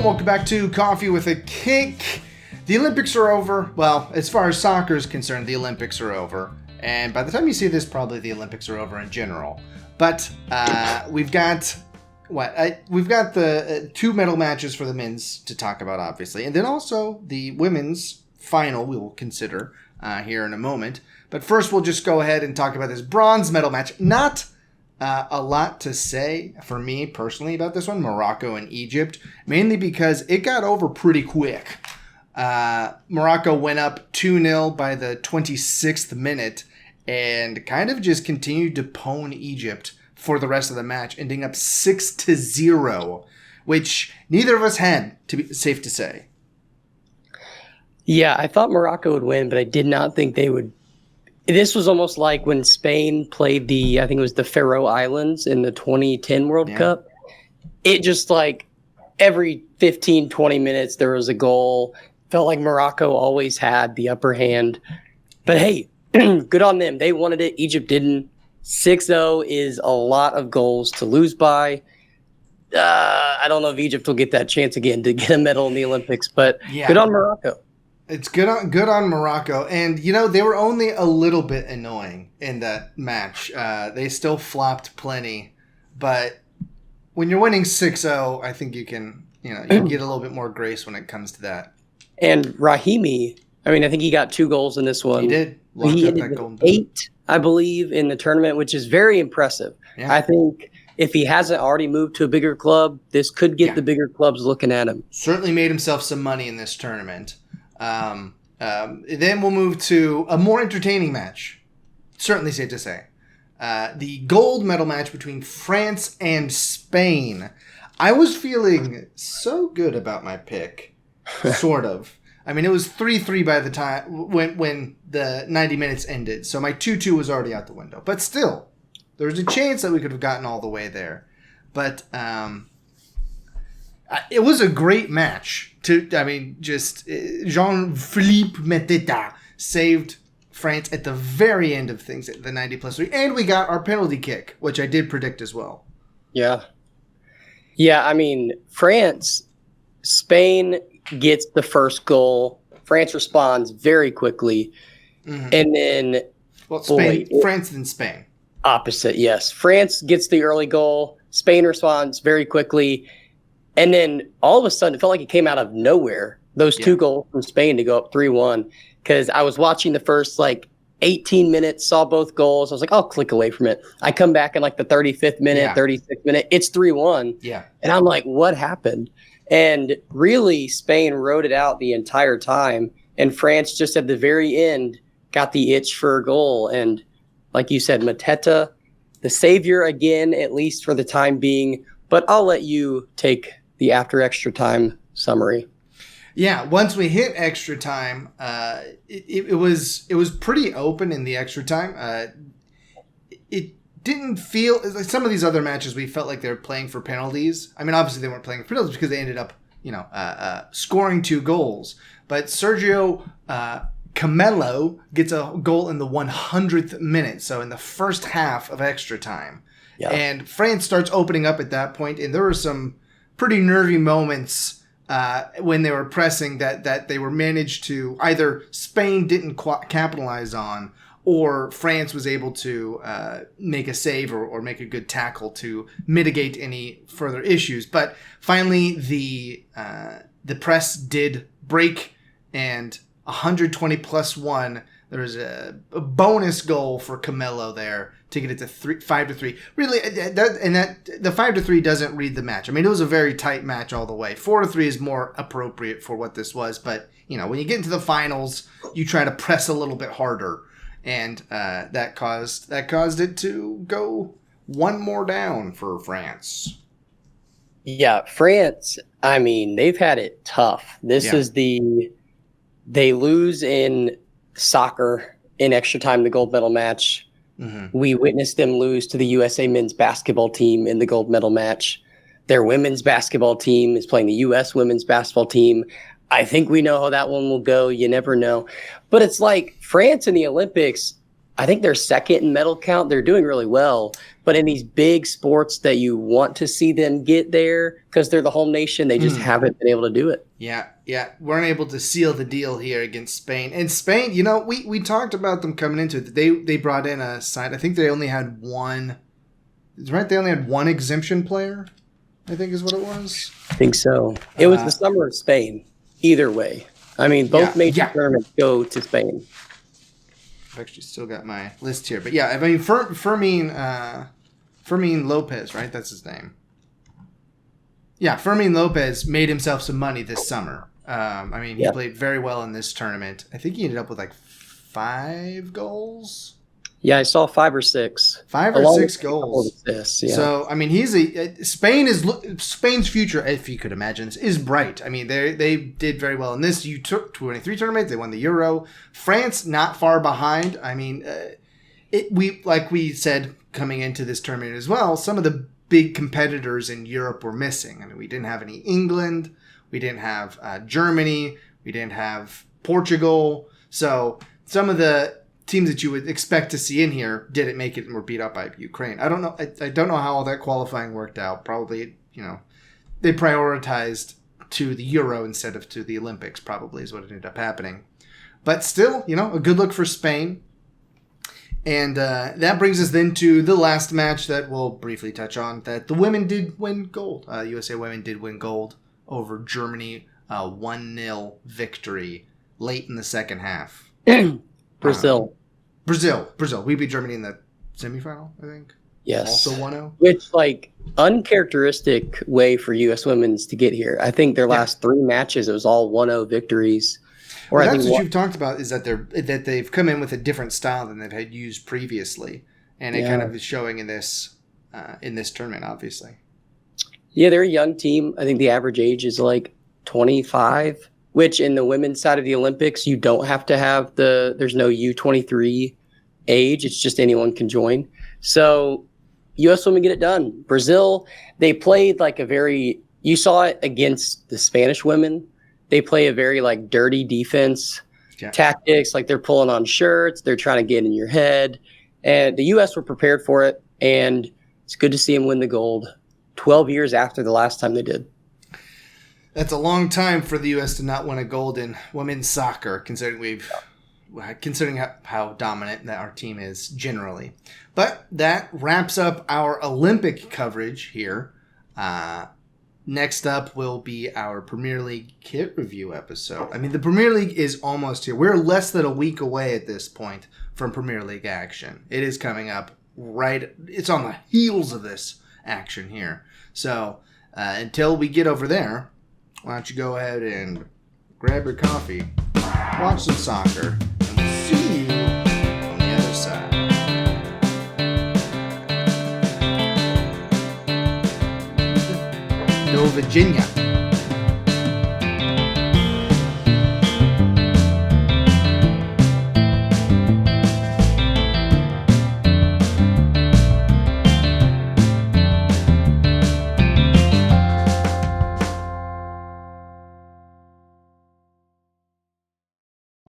and welcome back to Coffee with a Kick. The Olympics are over. Well, as far as soccer is concerned, the Olympics are over. And by the time you see this, probably the Olympics are over in general. But we've got the two medal matches for the men's to talk about, obviously. And then also the women's final we will consider here in a moment. But first, we'll just go ahead and talk about this bronze medal match. Not a lot to say for me personally about this one, Morocco and Egypt, mainly because it got over pretty quick. Morocco went up 2-0 by the 26th minute and kind of just continued to pwn Egypt for the rest of the match, ending up 6-0, which neither of us had, to be safe to say. Yeah, I thought Morocco would win, but I did not think they would. This was almost like when Spain played I think it was the Faroe Islands in the 2010 World Cup. It just like every 15, 20 minutes there was a goal. Felt like Morocco always had the upper hand. But hey, good on them. They wanted it. Egypt didn't. 6-0 is a lot of goals to lose by. I don't know if Egypt will get that chance again to get a medal in the Olympics, but good on Morocco. It's good on Morocco. And, they were only a little bit annoying in that match. They still flopped plenty. But when you're winning 6-0, I think you can, you get a little bit more grace when it comes to that. And Rahimi, I think he got 2 goals in this one. He did. He ended with 8, I believe, in the tournament, which is very impressive. Yeah. I think if he hasn't already moved to a bigger club, this could get the bigger clubs looking at him. Certainly made himself some money in this tournament. Then we'll move to a more entertaining match. Certainly safe to say. The gold medal match between France and Spain. I was feeling so good about my pick, sort of. It was 3-3 by the time when the 90 minutes ended. So my 2-2 was already out the window. But still, there was a chance that we could have gotten all the way there. But it was a great match. Jean-Philippe Mateta saved France at the very end of things at the 90+3. And we got our penalty kick, which I did predict as well. Yeah. Yeah, France, Spain gets the first goal. France responds very quickly. Mm-hmm. And then... France then Spain. Opposite, yes. France gets the early goal. Spain responds very quickly. And then all of a sudden, it felt like it came out of nowhere. Those 2 goals from Spain to go up 3-1. Because I was watching the first 18 minutes, saw both goals. I was like, I'll click away from it. I come back in the 35th minute, 36th minute. It's 3-1. Yeah. And I'm like, what happened? And really, Spain rode it out the entire time. And France just at the very end got the itch for a goal. And like you said, Mateta, the savior again, at least for the time being. But I'll let you take the after extra time summary. Yeah, once we hit extra time, it was pretty open in the extra time. It didn't feel like some of these other matches we felt like they were playing for penalties. Obviously they weren't playing for penalties because they ended up, scoring 2 goals. But Sergio Camelo gets a goal in the 100th minute, so in the first half of extra time. Yeah. And France starts opening up at that point, and there were some pretty nervy moments when they were pressing that they were managed to either Spain didn't capitalize on, or France was able to make a save or make a good tackle to mitigate any further issues. But finally, the press did break, and 120+1. There was a bonus goal for Camelo there to get it to 5-3. Really, the 5-3 doesn't read the match. It was a very tight match all the way. 4-3 is more appropriate for what this was. But when you get into the finals, you try to press a little bit harder, and that caused it to go one more down for France. Yeah, France. They've had it tough. This is they lose in soccer in extra time, the gold medal match. Mm-hmm. We witnessed them lose to the USA men's basketball team in the gold medal match. Their women's basketball team is playing the U.S. women's basketball team. I think we know how that one will go. You never know. But it's like France in the Olympics, I think they're second in medal count. They're doing really well. But in these big sports that you want to see them get there, because they're the home nation, they just haven't been able to do it. Yeah, weren't able to seal the deal here against Spain. And Spain, we talked about them coming into it. They brought in a side. I think they only had one. Right, they only had one exemption player, I think is what it was. I think so. It was the summer of Spain. Either way, I mean, both major tournaments go to Spain. I've actually still got my list here, but yeah, I mean, Fermin Lopez, right? That's his name. Yeah, Fermin Lopez made himself some money this summer. I mean, he played very well in this tournament. I think he ended up with like 5 goals. Yeah, I saw 5 or 6. 5 or 6 goals. Assists, yeah. So, I mean, Spain's future, if you could imagine, is bright. I mean, they did very well in this. You took 23 tournaments. They won the Euro. France, not far behind. I mean, like we said coming into this tournament as well, some of the big competitors in Europe were missing. I mean, we didn't have any England. We didn't have Germany. We didn't have Portugal. So some of the teams that you would expect to see in here didn't make it and were beat up by Ukraine. I don't know. I don't know how all that qualifying worked out. Probably, they prioritized to the Euro instead of to the Olympics, probably is what ended up happening. But still, a good look for Spain. And that brings us then to the last match that we'll briefly touch on, that the women did win gold. USA women did win gold over Germany, 1-0 victory late in the second half. Brazil. We beat Germany in the semifinal, I think. Yes. Also 1-0. Which, uncharacteristic way for U.S. women's to get here. I think their last 3 matches, it was all 1-0 victories. Well, that's what you've talked about, is that they've come in with a different style than they've had used previously. And it kind of is showing in this tournament, obviously. Yeah, they're a young team. I think the average age is 25. Which in the women's side of the Olympics, you don't have to have there's no U23 age. It's just anyone can join. So U.S. women get it done. Brazil, they played you saw it against the Spanish women. They play a very dirty defense tactics. They're pulling on shirts. They're trying to get in your head. And the U.S. were prepared for it. And it's good to see them win the gold 12 years after the last time they did. That's a long time for the U.S. to not win a gold in women's soccer, considering how dominant that our team is generally. But that wraps up our Olympic coverage here. Next up will be our Premier League kit review episode. I mean, the Premier League is almost here. We're less than a week away at this point from Premier League action. It is coming up it's on the heels of this action here. So until we get over there, why don't you go ahead and grab your coffee, watch some soccer, and we'll see you on the other side. Go Virginia.